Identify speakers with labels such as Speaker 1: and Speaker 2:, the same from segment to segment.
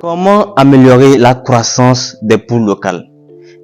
Speaker 1: Comment améliorer la croissance des poules locales?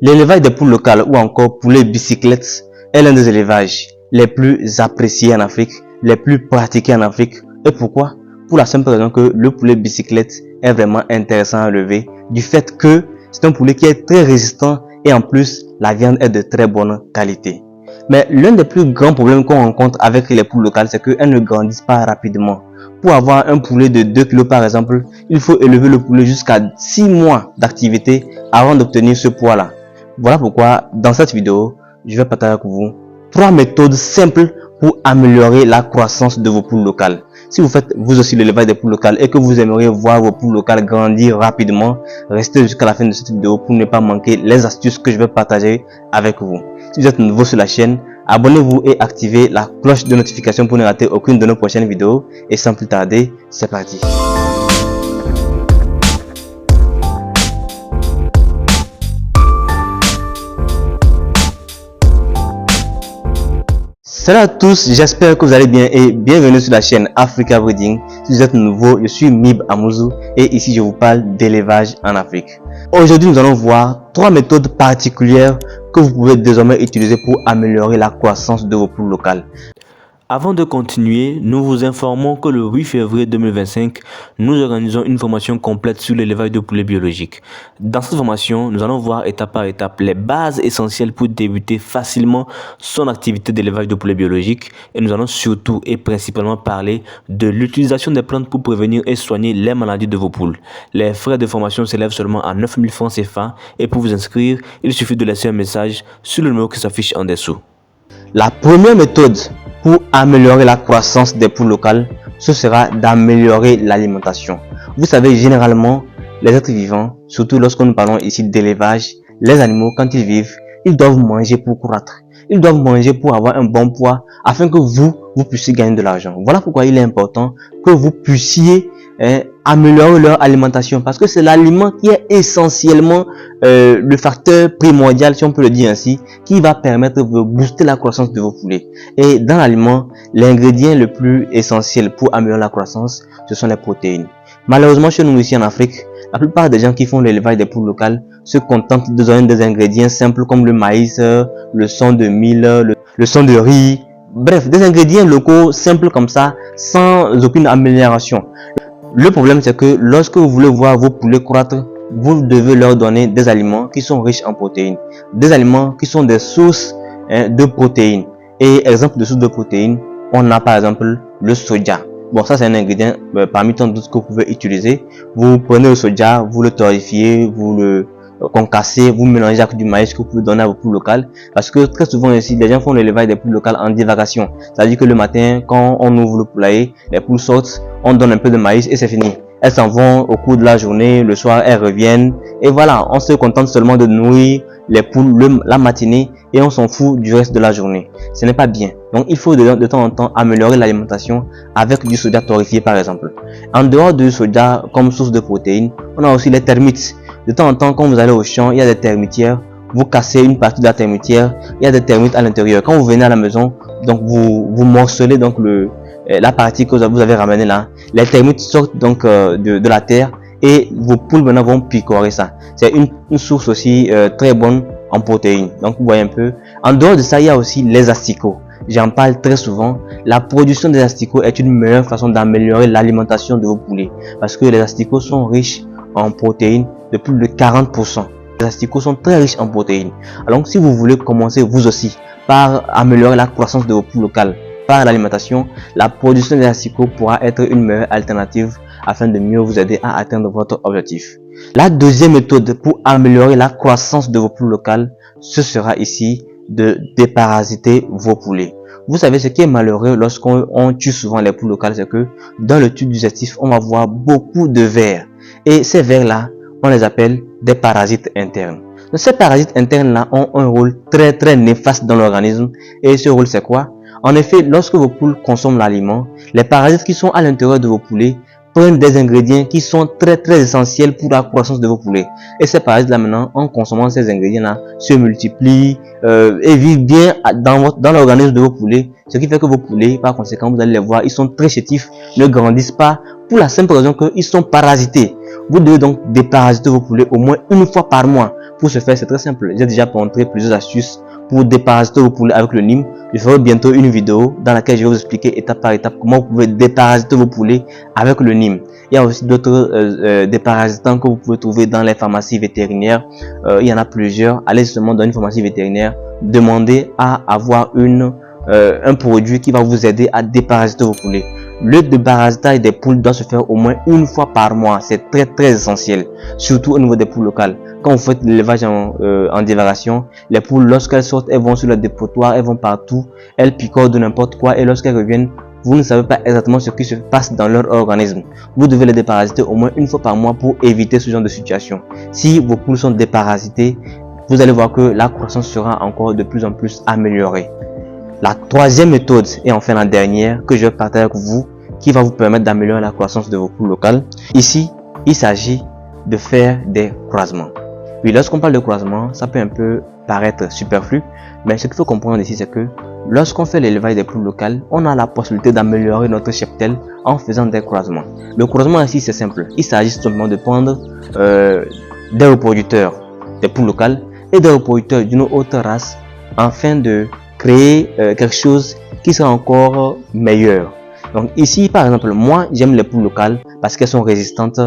Speaker 1: L'élevage des poules locales ou encore poulet bicyclette est l'un des élevages les plus appréciés en Afrique, les plus pratiqués en Afrique. Et pourquoi? Pour la simple raison que le poulet bicyclette est vraiment intéressant à élever du fait que c'est un poulet qui est très résistant et en plus la viande est de très bonne qualité. Mais l'un des plus grands problèmes qu'on rencontre avec les poules locales, c'est qu'elles ne grandissent pas rapidement. Pour avoir un poulet de 2 kg par exemple, il faut élever le poulet jusqu'à 6 mois d'activité avant d'obtenir ce poids-là. Voilà pourquoi dans cette vidéo, je vais partager avec vous 3 méthodes simples pour améliorer la croissance de vos poules locales. Si vous faites vous aussi l'élevage des poules locales et que vous aimeriez voir vos poules locales grandir rapidement, restez jusqu'à la fin de cette vidéo pour ne pas manquer les astuces que je vais partager avec vous. Si vous êtes nouveau sur la chaîne, abonnez-vous et activez la cloche de notification pour ne rater aucune de nos prochaines vidéos. Et sans plus tarder, c'est parti. Salut à tous, j'espère que vous allez bien et bienvenue sur la chaîne Africa Breeding. Si vous êtes nouveau, je suis Mib Amouzou et ici je vous parle d'élevage en Afrique. Aujourd'hui, nous allons voir 3 méthodes particulières que vous pouvez désormais utiliser pour améliorer la croissance de vos poules locales.
Speaker 2: Avant de continuer, nous vous informons que le 8 février 2025, nous organisons une formation complète sur l'élevage de poulets biologiques. Dans cette formation, nous allons voir étape par étape les bases essentielles pour débuter facilement son activité d'élevage de poulets biologiques et nous allons surtout et principalement parler de l'utilisation des plantes pour prévenir et soigner les maladies de vos poules. Les frais de formation s'élèvent seulement à 9 000 francs CFA et pour vous inscrire, il suffit de laisser un message sur le numéro qui s'affiche en dessous.
Speaker 1: La première méthode pour améliorer la croissance des poules locales, ce sera d'améliorer l'alimentation. Vous savez, généralement, les êtres vivants, surtout lorsque nous parlons ici d'élevage, les animaux, quand ils vivent, ils doivent manger pour croître. Ils doivent manger pour avoir un bon poids afin que vous puissiez gagner de l'argent. Voilà pourquoi il est important que vous puissiez améliorer leur alimentation parce que c'est l'aliment qui est essentiellement le facteur primordial, si on peut le dire ainsi, qui va permettre de booster la croissance de vos poulets. Et dans l'aliment, l'ingrédient le plus essentiel pour améliorer la croissance, ce sont les protéines. Malheureusement, chez nous ici en Afrique, la plupart des gens qui font l'élevage des poules locales se contentent de donner des ingrédients simples comme le maïs, le son de mil, le son de riz, bref, des ingrédients locaux simples comme ça, sans aucune amélioration. Le problème, c'est que lorsque vous voulez voir vos poulets croître, vous devez leur donner des aliments qui sont riches en protéines, des aliments qui sont des sources de protéines. Et exemple de source de protéines, on a par exemple le soja. Bon, ça c'est un ingrédient parmi tant d'autres que vous pouvez utiliser. Vous prenez le soja, vous le torréfiez, vous le concassez, vous mélangez avec du maïs que vous pouvez donner à vos poules locales. Parce que très souvent ici, les gens font l'élevage des poules locales en divagation. C'est-à-dire que le matin, quand on ouvre le poulailler, les poules sortent, on donne un peu de maïs et c'est fini. Elles s'en vont au cours de la journée, le soir elles reviennent. Et voilà, on se contente seulement de nourrir les poules la matinée et on s'en fout du reste de la journée. Ce n'est pas bien. Donc il faut de temps en temps améliorer l'alimentation avec du soja torréfié par exemple. En dehors du soja comme source de protéines, on a aussi les termites. De temps en temps, quand vous allez au champ, il y a des termitières. Vous cassez une partie de la termitière, il y a des termites à l'intérieur. Quand vous venez à la maison, donc vous morcelez donc la partie que vous avez ramenée là. Les termites sortent donc de la terre et vos poules maintenant vont picorer ça. C'est une source aussi très bonne en protéines. Donc vous voyez un peu. En dehors de ça, il y a aussi les asticots. J'en parle très souvent. La production des asticots est une meilleure façon d'améliorer l'alimentation de vos poulets parce que les asticots sont riches en protéines de plus de 40%. Les asticots sont très riches en protéines. Alors si vous voulez commencer vous aussi par améliorer la croissance de vos poules locales par l'alimentation, la production des asticots pourra être une meilleure alternative afin de mieux vous aider à atteindre votre objectif. La deuxième méthode pour améliorer la croissance de vos poules locales, ce sera ici de déparasiter vos poulets. Vous savez, ce qui est malheureux lorsqu'on tue souvent les poules locales, c'est que dans le tube digestif, on va voir beaucoup de vers. Et ces vers-là, on les appelle des parasites internes. Donc, ces parasites internes-là ont un rôle très très néfaste dans l'organisme. Et ce rôle, c'est quoi? En effet, lorsque vos poules consomment l'aliment, les parasites qui sont à l'intérieur de vos poulets prennent des ingrédients qui sont très essentiels pour la croissance de vos poulets. Et ces parasites là maintenant, en consommant ces ingrédients là, se multiplient et vivent bien dans l'organisme de vos poulets. Ce qui fait que vos poulets, par conséquent, vous allez les voir, ils sont très chétifs, ne grandissent pas pour la simple raison qu'ils sont parasités. Vous devez donc déparasiter vos poulets au moins une fois par mois. Pour ce faire, c'est très simple. J'ai déjà montré plusieurs astuces pour déparasiter vos poulets avec le Neem. Je ferai bientôt une vidéo dans laquelle je vais vous expliquer étape par étape comment vous pouvez déparasiter vos poulets avec le Neem. Il y a aussi d'autres déparasitants que vous pouvez trouver dans les pharmacies vétérinaires. Il y en a plusieurs. Allez seulement dans une pharmacie vétérinaire, demandez à avoir un produit qui va vous aider à déparasiter vos poulets. Le déparasitage des poules doit se faire au moins une fois par mois. C'est très essentiel, surtout au niveau des poules locales. Quand vous faites l'élevage en divagation, les poules, lorsqu'elles sortent, elles vont sur le dépotoir, elles vont partout, elles picorent de n'importe quoi et lorsqu'elles reviennent, vous ne savez pas exactement ce qui se passe dans leur organisme. Vous devez les déparasiter au moins une fois par mois pour éviter ce genre de situation. Si vos poules sont déparasitées, vous allez voir que la croissance sera encore de plus en plus améliorée. La troisième méthode et enfin la dernière que je vais partager avec vous qui va vous permettre d'améliorer la croissance de vos poules locales. Ici, il s'agit de faire des croisements. Oui, lorsqu'on parle de croisement, ça peut un peu paraître superflu, mais ce qu'il faut comprendre ici, c'est que lorsqu'on fait l'élevage des poules locales, on a la possibilité d'améliorer notre cheptel en faisant des croisements. Le croisement ici, c'est simple. Il s'agit simplement de prendre des reproducteurs des poules locales et des reproducteurs d'une autre race afin de créer quelque chose qui sera encore meilleur. Donc ici, par exemple, moi, j'aime les poules locales parce qu'elles sont résistantes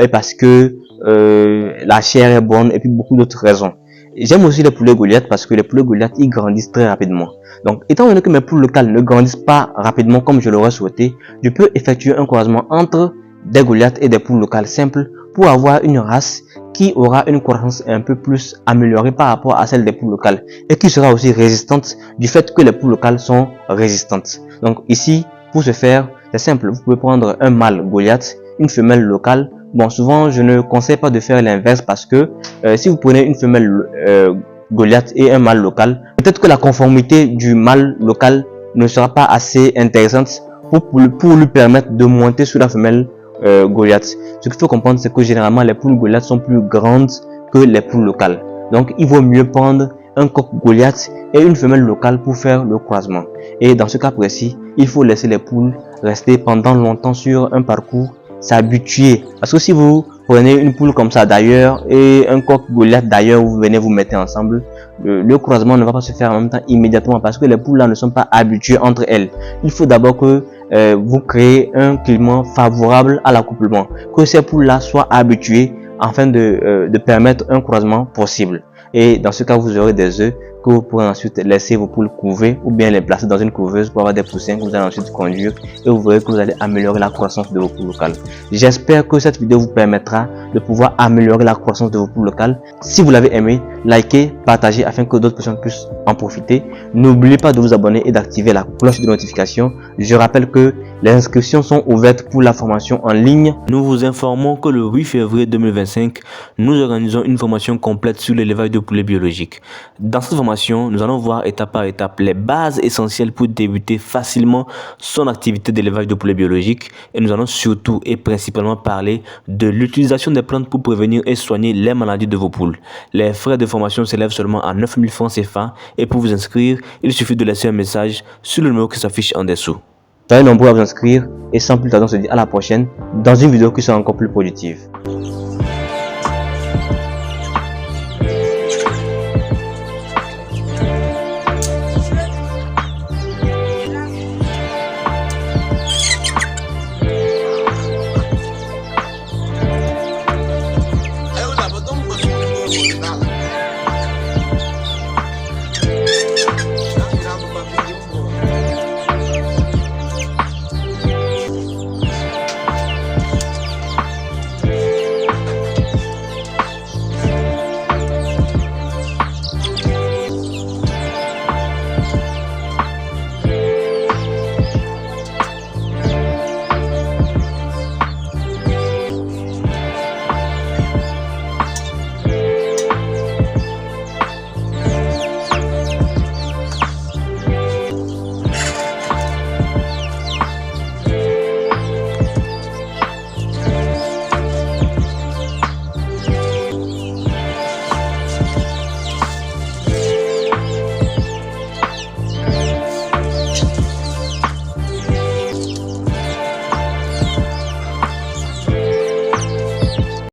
Speaker 1: et parce que la chair est bonne et puis beaucoup d'autres raisons. J'aime aussi les poulets Goliath parce que les poulets Goliath, ils grandissent très rapidement. Donc, étant donné que mes poules locales ne grandissent pas rapidement comme je l'aurais souhaité, je peux effectuer un croisement entre des Goliath et des poules locales simples pour avoir une race qui aura une croissance un peu plus améliorée par rapport à celle des poules locales et qui sera aussi résistante du fait que les poules locales sont résistantes. Donc ici, pour ce faire, c'est simple, vous pouvez prendre un mâle Goliath, une femelle locale. Bon, souvent, je ne conseille pas de faire l'inverse parce que si vous prenez une femelle Goliath et un mâle local, peut-être que la conformité du mâle local ne sera pas assez intéressante pour lui permettre de monter sur la femelle Goliath. Ce qu'il faut comprendre, c'est que généralement, les poules Goliath sont plus grandes que les poules locales. Donc, il vaut mieux prendre un coq Goliath et une femelle locale pour faire le croisement. Et dans ce cas précis, il faut laisser les poules rester pendant longtemps sur un parcours, s'habituer. Parce que si vous prenez une poule comme ça d'ailleurs et un coq Goliath d'ailleurs, vous venez vous mettez ensemble, le croisement ne va pas se faire en même temps immédiatement parce que les poules là ne sont pas habituées entre elles. Il faut d'abord que vous créez un climat favorable à l'accouplement, que ces poules là soient habituées afin de permettre un croisement possible. Et dans ce cas, vous aurez des œufs que vous pourrez ensuite laisser vos poules couver ou bien les placer dans une couveuse pour avoir des poussins que vous allez ensuite conduire et vous verrez que vous allez améliorer la croissance de vos poules locales. J'espère que cette vidéo vous permettra de pouvoir améliorer la croissance de vos poules locales. Si vous l'avez aimé, likez, partagez afin que d'autres personnes puissent en profiter. N'oubliez pas de vous abonner et d'activer la cloche de notification. Je rappelle que les inscriptions sont ouvertes pour la formation en ligne.
Speaker 2: Nous vous informons que le 8 février 2025, nous organisons une formation complète sur l'élevage de poulets biologiques. Dans cette formation, nous allons voir étape par étape les bases essentielles pour débuter facilement son activité d'élevage de poulets biologiques et nous allons surtout et principalement parler de l'utilisation des plantes pour prévenir et soigner les maladies de vos poules. Les frais de formation s'élèvent seulement à 9 000 francs CFA et pour vous inscrire, il suffit de laisser un message sur le numéro qui s'affiche en dessous.
Speaker 1: Soyez nombreux à vous inscrire et sans plus tarder, on se dit à la prochaine dans une vidéo qui sera encore plus productive.